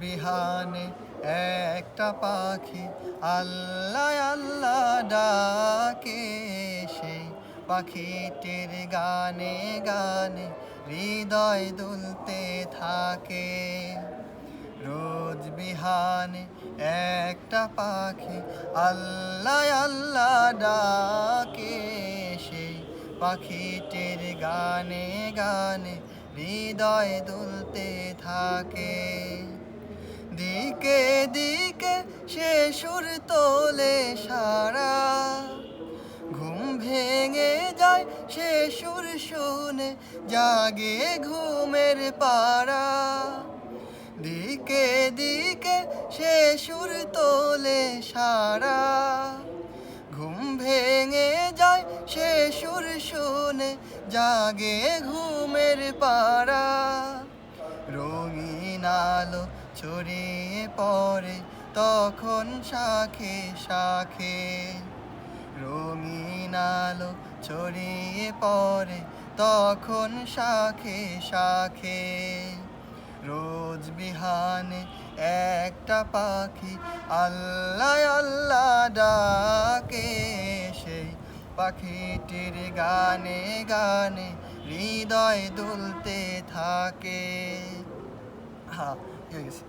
বিহানে একটা পাখি আল্লাহ আল্লাহ ডাকে, সেই পাখিটির গানে গানে হৃদয় দুলতে থাকে। রোজ বিহানে একটা পাখি আল্লাহ আল্লাহ ডাকে, সেই পাখিটির গানে গানে হৃদয় দুলতে থাকে। দিকে দিকে সে সুর তোলে সারা, ঘুম ভেঙে যায় সে সুর শুনে, জাগে ঘুমের পাড়া। দিকে দিকে সে সুর তোলে সারা, ঘুম ভেঙে যায় সে সুর শুনে, জাগে ঘুমের পাড়া। রঙিন আলো ছড়িয়ে পড়ে তখন শাখে শাখে, রঙিন আলো ছড়িয়ে পড়ে তখন শাখে শাখে। রোজ বিহানে একটা পাখি আল্লাহ আল্লাহ ডাকে, সেই পাখিটির গানে গানে হৃদয় দুলতে থাকে। হ্যাঁ, হয়ে গেছে।